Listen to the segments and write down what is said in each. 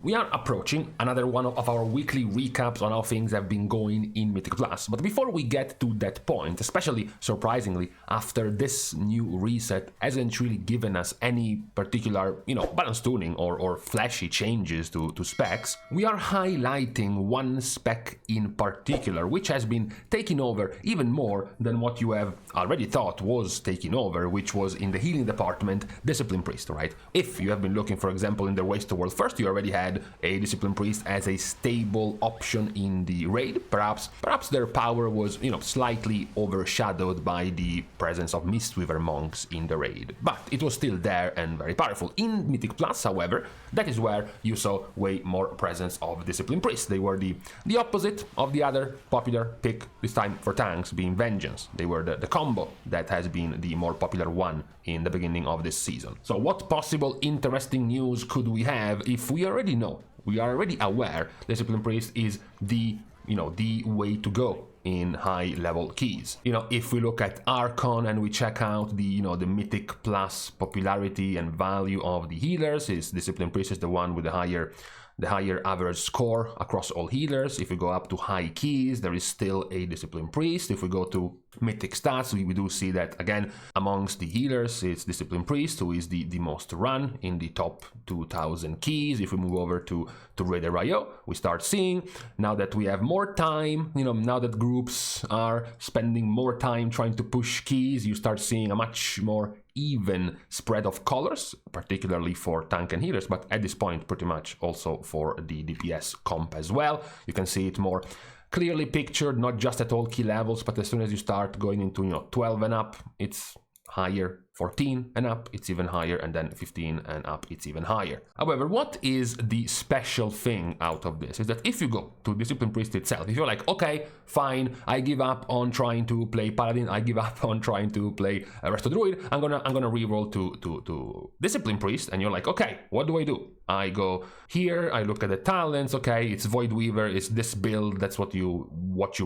We are approaching another one of our weekly recaps on how things have been going in Mythic Plus, but before we get to that point, especially surprisingly, after this new reset hasn't really given us any particular, balance tuning or flashy changes to specs, we are highlighting one spec in particular, which has been taking over even more than what you have already thought was taking over, which was in the healing department, Discipline Priest, right? If you have been looking, for example, in the Waste to World First, you already had a Discipline Priest as a stable option in the raid. Perhaps their power was, slightly overshadowed by the presence of Mistweaver monks in the raid, but it was still there and very powerful. In Mythic Plus, however, that is where you saw way more presence of Discipline Priests. They were the opposite of the other popular pick, this time for tanks, being Vengeance. They were the combo that has been the more popular one in the beginning of this season. So what possible interesting news could we have if we already know, we are already aware Discipline Priest is the way to go in high level keys. If we look at Archon and we check out the Mythic Plus popularity and value of the healers, is Discipline Priest is the one with the higher average score across all healers. If we go up to high keys, there is still a Discipline Priest. If we go to Mythic stats, we do see that, again, amongst the healers, it's Discipline Priest who is the most run in the top 2,000 keys. If we move over to Raider.io, we start seeing, now that we have more time, now that groups are spending more time trying to push keys, you start seeing a much more even spread of colors, particularly for tank and healers, but at this point pretty much also for the DPS comp as well. You can see it more clearly pictured, not just at all key levels, but as soon as you start going into 12 and up, it's higher, 14 and up, it's even higher, and then 15 and up, it's even higher. However, what is the special thing out of this is that if you go to Discipline Priest itself, if you're like, okay, fine, I give up on trying to play Paladin, I give up on trying to play Resto Druid, I'm gonna reroll to Discipline Priest, and you're like, okay, what do I do? I go here, I look at the talents, okay, it's Voidweaver, it's this build, that's what you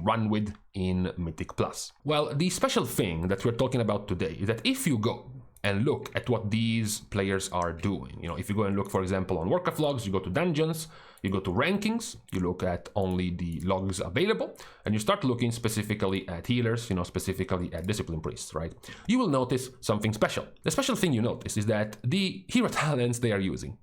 run with in Mythic Plus. Well, the special thing that we're talking about today is that if you go and look at what these players are doing, if you go and look, for example, on Warcraft logs, you go to dungeons, you go to rankings, you look at only the logs available, and you start looking specifically at healers, specifically at Discipline Priests, right? You will notice something special. The special thing you notice is that the hero talents they are using,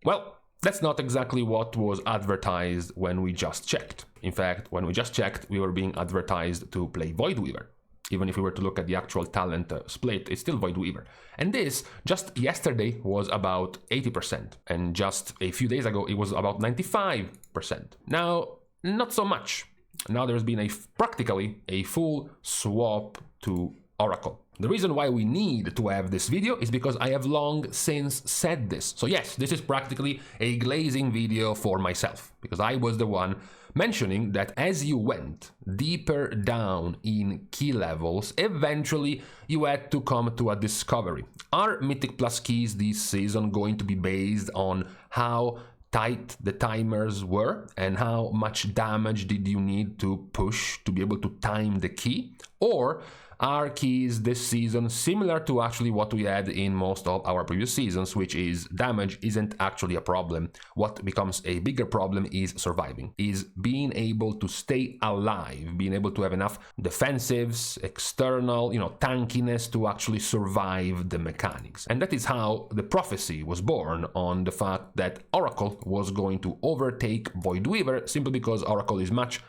well, that's not exactly what was advertised when we just checked. In fact, when we just checked, we were being advertised to play Voidweaver. Even if we were to look at the actual talent split, it's still Voidweaver. And this, just yesterday, was about 80%. And just a few days ago, it was about 95%. Now, not so much. Now there's been practically a full swap to Oracle. The reason why we need to have this video is because I have long since said this. So yes, this is practically a glazing video for myself, because I was the one mentioning that as you went deeper down in key levels, eventually you had to come to a discovery. Are Mythic Plus keys this season going to be based on how tight the timers were and how much damage did you need to push to be able to time the key? Or are keys this season similar to actually what we had in most of our previous seasons, which is damage isn't actually a problem. What becomes a bigger problem is surviving, is being able to stay alive, being able to have enough defensives, external, tankiness to actually survive the mechanics. And that is how the prophecy was born on the fact that Oracle was going to overtake Voidweaver, simply because Oracle is much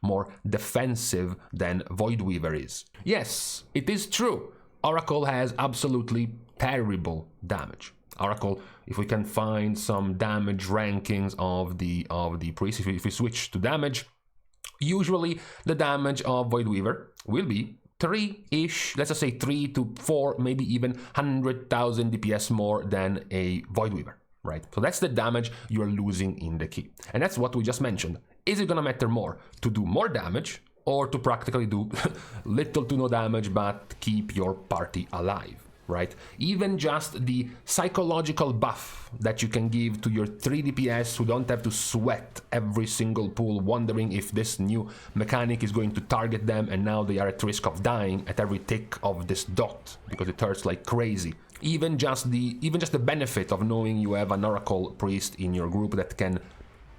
more defensive than Voidweaver is. Yes, it is true. Oracle has absolutely terrible damage. Oracle, if we can find some damage rankings of the priest, if we switch to damage, usually the damage of Voidweaver will be 3-ish, let's just say 3 to 4, maybe even 100,000 DPS more than a Voidweaver, right? So that's the damage you're losing in the key. And that's what we just mentioned. Is it gonna matter more to do more damage or to practically do little to no damage but keep your party alive, right? Even just the psychological buff that you can give to your 3 DPS who don't have to sweat every single pull wondering if this new mechanic is going to target them and now they are at risk of dying at every tick of this dot because it hurts like crazy Even just the benefit of knowing you have an Oracle Priest in your group that can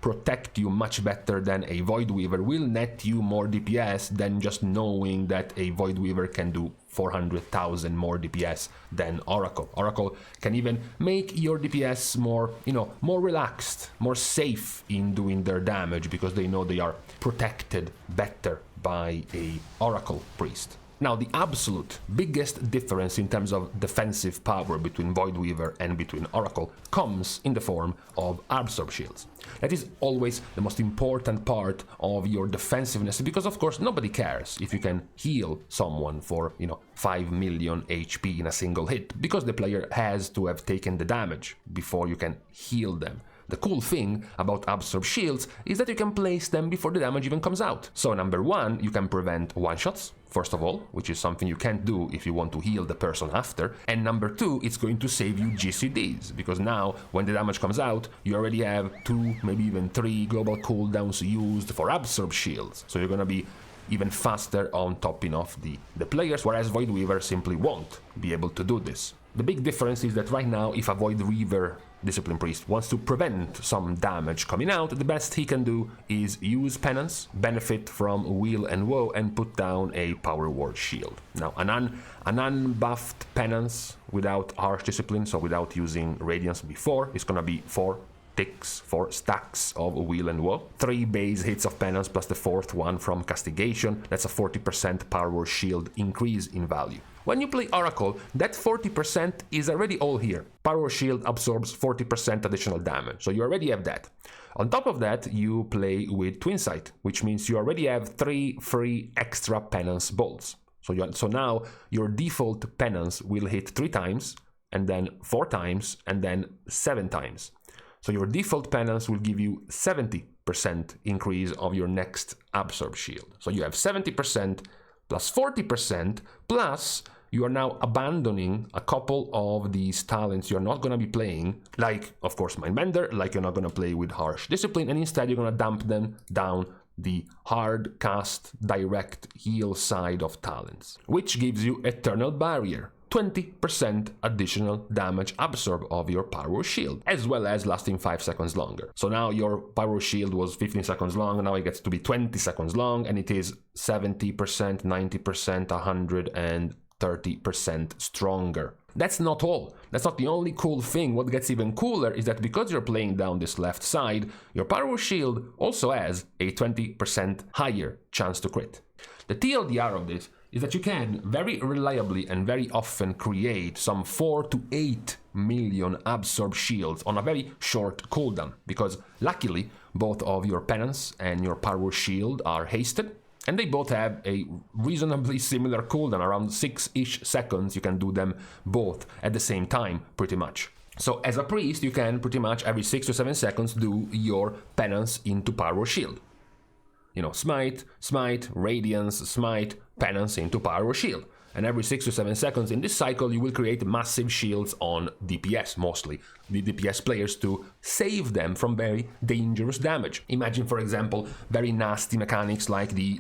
protect you much better than a Voidweaver will net you more DPS than just knowing that a Voidweaver can do 400,000 more DPS than Oracle. Oracle can even make your DPS more, more relaxed, more safe in doing their damage because they know they are protected better by a Oracle Priest. Now, the absolute biggest difference in terms of defensive power between Voidweaver and between Oracle comes in the form of Absorb Shields. That is always the most important part of your defensiveness because, of course, nobody cares if you can heal someone for, 5 million HP in a single hit because the player has to have taken the damage before you can heal them. The cool thing about Absorb Shields is that you can place them before the damage even comes out. So number one, you can prevent one-shots, first of all, which is something you can't do if you want to heal the person after. And number two, it's going to save you GCDs, because now, when the damage comes out, you already have 2, maybe even 3 global cooldowns used for Absorb Shields. So you're gonna be even faster on topping off the players, whereas Voidweaver simply won't be able to do this. The big difference is that right now, if a Voidweaver Discipline Priest wants to prevent some damage coming out, the best he can do is use Penance, benefit from Wheel and Woe, and put down a Power Ward Shield. Now, an unbuffed Penance without Harsh Discipline, so without using Radiance before, is gonna be 4 stacks of Wheel and Woe, 3 base hits of Penance plus the 4th one from Castigation. That's a 40% Power Ward Shield increase in value. When you play Oracle, that 40% is already all here. Power Shield absorbs 40% additional damage, so you already have that. On top of that, you play with Twin Sight, which means you already have 3 free extra Penance bolts. So now your default Penance will hit 3 times, and then 4 times, and then 7 times. So your default Penance will give you 70% increase of your next Absorb Shield. So you have 70% plus 40%, plus you are now abandoning a couple of these talents you're not going to be playing, like, of course, Mindbender, like you're not going to play with Harsh Discipline, and instead you're going to dump them down the hard cast direct heal side of talents, which gives you Eternal Barrier, 20% additional damage absorb of your Power Shield, as well as lasting 5 seconds longer. So now your Power Shield was 15 seconds long, and now it gets to be 20 seconds long, and it is 70%, 90%, 130% stronger. That's not all. That's not the only cool thing. What gets even cooler is that because you're playing down this left side, your Power Shield also has a 20% higher chance to crit. The TLDR of this is that you can very reliably and very often create some 4 to 8 million Absorb Shields on a very short cooldown, because luckily both of your Penance and your Power Shield are hasted, and they both have a reasonably similar cooldown, around 6-ish seconds. You can do them both at the same time, pretty much. So as a priest, you can pretty much every 6 to 7 seconds do your Penance into Power Shield. Smite, Radiance, Smite, Penance into Power Shield. And every 6 to 7 seconds in this cycle, you will create massive shields on DPS, mostly the DPS players, to save them from very dangerous damage. Imagine, for example, very nasty mechanics like the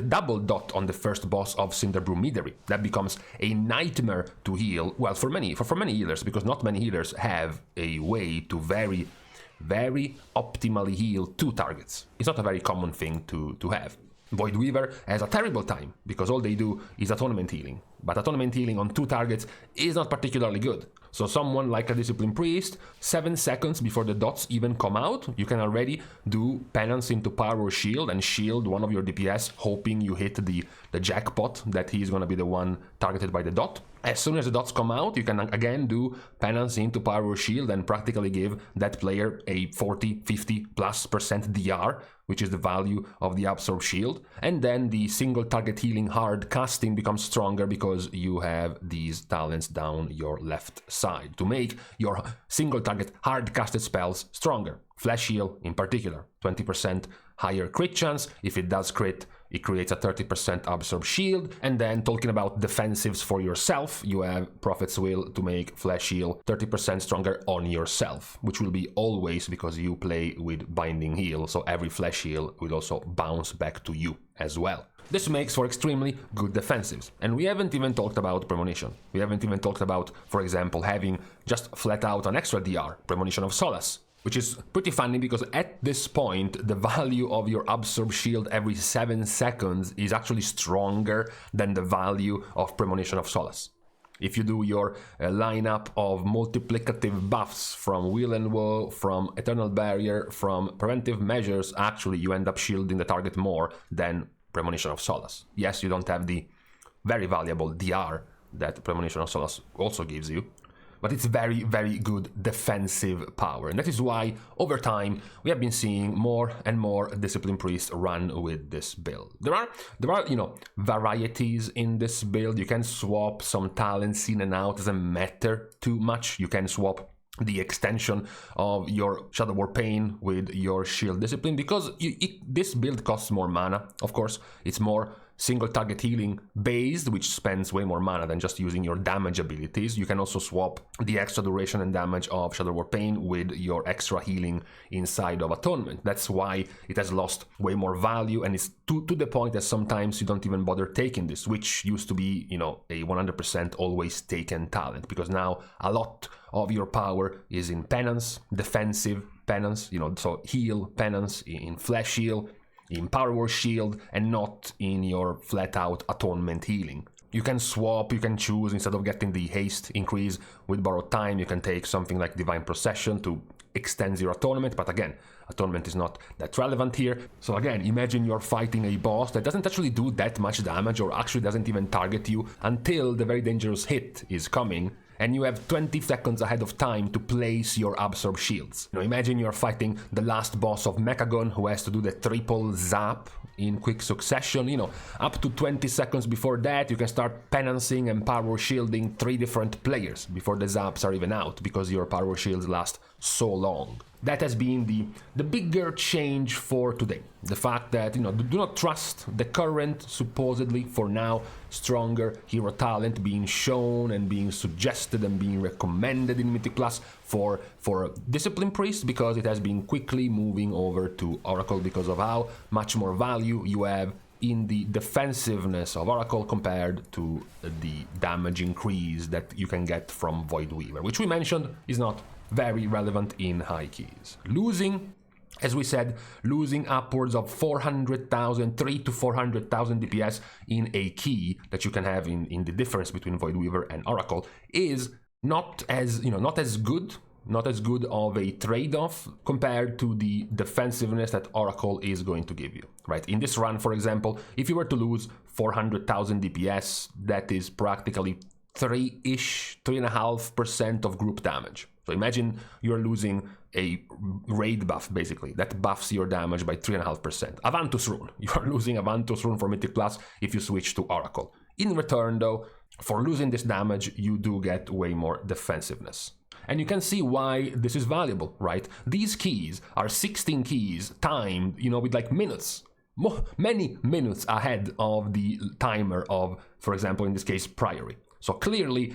double dot on the first boss of Cinderbrew Midori. That becomes a nightmare to heal, well, for many healers, because not many healers have a way to very optimally heal 2 targets. It's not a very common thing to have. Voidweaver has a terrible time, because all they do is Atonement Healing. But Atonement Healing on 2 targets is not particularly good. So someone like a Discipline Priest, 7 seconds before the dots even come out, you can already do Penance into Power Shield and shield one of your DPS, hoping you hit the jackpot that he's going to be the one targeted by the dot. As soon as the dots come out, you can again do Penance into Power Shield and practically give that player a 40-50+% DR, which is the value of the Absorb Shield. And then the single target healing hard casting becomes stronger because you have these talents down your left side to make your single target hard casted spells stronger. Flash Heal in particular, 20% higher crit chance. If it does crit, it creates a 30% absorb shield. And then talking about defensives for yourself, you have Prophet's Will to make Flesh Heal 30% stronger on yourself, which will be always because you play with Binding Heal, so every Flesh Heal will also bounce back to you as well. This makes for extremely good defensives. And we haven't even talked about Premonition. We haven't even talked about, for example, having just flat out an extra DR, Premonition of Solace, which is pretty funny because at this point, the value of your Absorb Shield every 7 seconds is actually stronger than the value of Premonition of Solace. If you do your lineup of multiplicative buffs from Will and Woe, from Eternal Barrier, from Preventive Measures, actually you end up shielding the target more than Premonition of Solace. Yes, you don't have the very valuable DR that Premonition of Solace also gives you, but it's very, very good defensive power. And that is why, over time, we have been seeing more and more Discipline Priests run with this build. There are varieties in this build. You can swap some talents in and out. It doesn't matter too much. You can swap the extension of your Shadow War Pain with your Shield Discipline, because this build costs more mana, of course. It's more single target healing based, which spends way more mana than just using your damage abilities. You can also swap the extra duration and damage of Shadow War Pain with your extra healing inside of Atonement. That's why it has lost way more value, and it's to the point that sometimes you don't even bother taking this, which used to be, you know, a 100% always taken talent, because now a lot of your power is in penance, defensive penance, you know, so heal penance, in flesh heal, in Power War Shield, and not in your flat-out Atonement healing. You can swap, you can choose, instead of getting the haste increase with Borrowed Time, you can take something like Divine Procession to extend your Atonement, but again, Atonement is not that relevant here. So again, imagine you're fighting a boss that doesn't actually do that much damage, or actually doesn't even target you until the very dangerous hit is coming, and you have 20 seconds ahead of time to place your Absorb Shields. You know, imagine you're fighting the last boss of Mechagon, who has to do the triple zap in quick succession. You know, up to 20 seconds before that, you can start penancing and power shielding 3 different players before the zaps are even out, because your power shields last so long. That has been the bigger change for today. The fact that, you know, do not trust the current, supposedly, for now, stronger hero talent being shown and being suggested and being recommended in Mythic Plus for Discipline Priest, because it has been quickly moving over to Oracle because of how much more value you have in the defensiveness of Oracle compared to the damage increase that you can get from Voidweaver, which we mentioned is not very relevant in high keys. Losing, as we said, losing upwards of 400,000, 300,000 to 400,000 DPS in a key that you can have in the difference between Voidweaver and Oracle is not as, you know, not as good of a trade-off compared to the defensiveness that Oracle is going to give you, right? In this run, for example, if you were to lose 400,000 DPS, that is practically 3.5% of group damage. So imagine you're losing a raid buff, basically, that buffs your damage by 3.5%. Avantus Rune. You are losing Avantus Rune for Mythic Plus if you switch to Oracle. In return, though, for losing this damage, you do get way more defensiveness. And you can see why this is valuable, right? These keys are 16 keys timed, you know, with like minutes. Many minutes ahead of the timer of, for example, in this case, Priory. So clearly,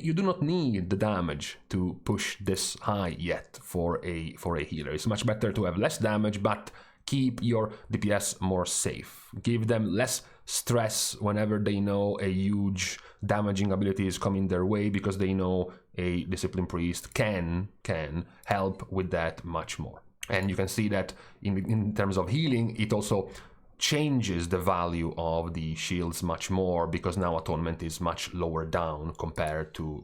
you do not need the damage to push this high yet for a healer. It's much better to have less damage, but keep your DPS more safe. Give them less stress whenever they know a huge damaging ability is coming their way, because they know a Discipline Priest can help with that much more. And you can see that in terms of healing, it also changes the value of the shields much more, because now Atonement is much lower down compared to,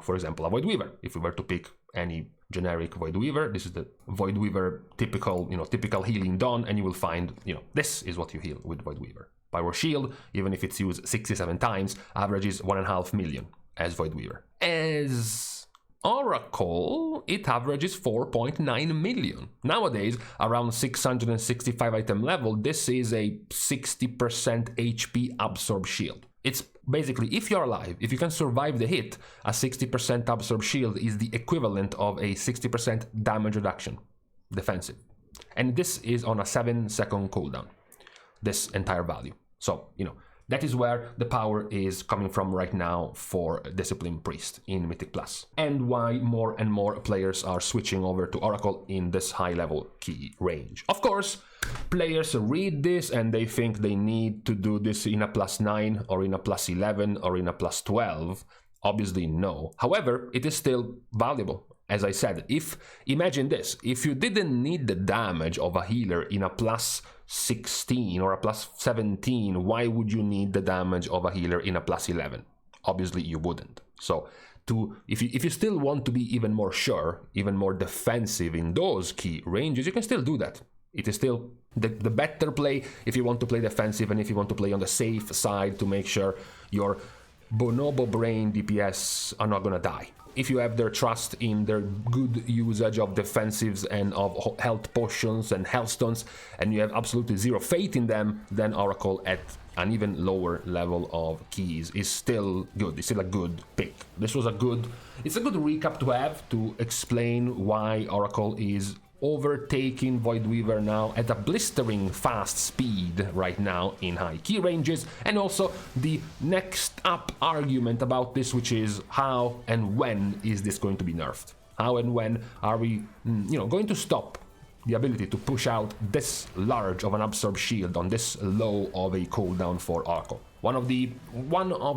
for example, a Voidweaver. If we were to pick any generic Voidweaver, this is the Voidweaver typical healing done, and you will find, you know, this is what you heal with Voidweaver. Power Shield, even if it's used 67 times, averages 1.5 million as Voidweaver. As Oracle, it averages 4.9 million. Nowadays, around 665 item level, this is a 60% HP absorb shield. It's basically, if you're alive, if you can survive the hit, a 60% absorb shield is the equivalent of a 60% damage reduction, defensive. And this is on a 7-second cooldown. this entire value. So, you know, that is where the power is coming from right now for Discipline Priest in Mythic Plus, and why more and more players are switching over to Oracle in this high-level key range. Of course, players read this and they think they need to do this in a +9 or in a +11 or in a +12. Obviously, no. However, it is still valuable. As I said, imagine this, if you didn't need the damage of a healer in a +16 or a +17, why would you need the damage of a healer in a +11? Obviously, you wouldn't. So, if you still want to be even more sure, even more defensive in those key ranges, you can still do that. It is still the better play if you want to play defensive and if you want to play on the safe side to make sure your bonobo brain DPS are not gonna die. If you have their trust in their good usage of defensives and of health potions and healthstones, and you have absolutely zero faith in them, then Oracle at an even lower level of keys is still good. It's still a good pick. It's a good recap to have to explain why Oracle is overtaking Voidweaver now at a blistering fast speed right now in high key ranges, and also the next up argument about this, which is how and when is this going to be nerfed? How and when are we, going to stop the ability to push out this large of an absorb shield on this low of a cooldown for Oracle? One of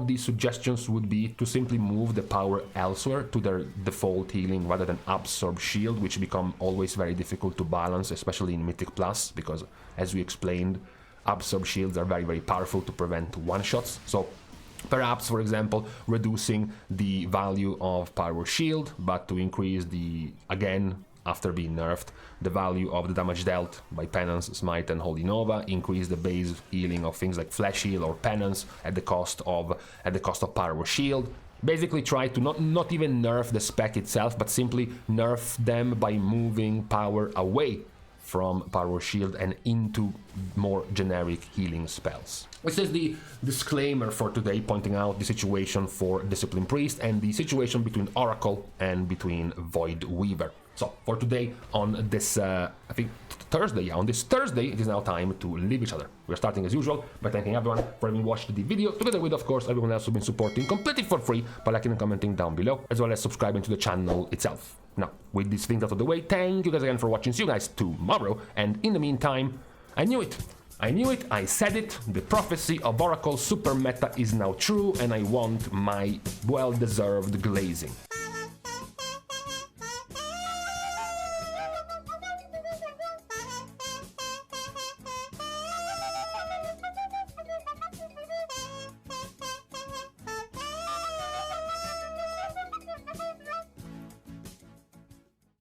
the suggestions would be to simply move the power elsewhere to their default healing rather than absorb shield, which become always very difficult to balance, especially in Mythic Plus, because as we explained, absorb shields are very, very powerful to prevent one-shots. So perhaps, for example, reducing the value of power shield, but to increase after being nerfed, the value of the damage dealt by Penance, Smite and Holy Nova, increase the base healing of things like Flash Heal or Penance at the cost of Power Shield. Basically try to not even nerf the spec itself, but simply nerf them by moving power away from Power Shield and into more generic healing spells. This is the disclaimer for today, pointing out the situation for Discipline Priest and the situation between Oracle and between Voidweaver. So for today, on this, on this Thursday, it is now time to leave each other. We're starting as usual by thanking everyone for having watched the video, together with, of course, everyone else who's been supporting completely for free by liking and commenting down below, as well as subscribing to the channel itself. Now, with these things out of the way, thank you guys again for watching. See you guys tomorrow, and in the meantime, I knew it, I said it, the prophecy of Oracle Super Meta is now true, and I want my well-deserved glazing.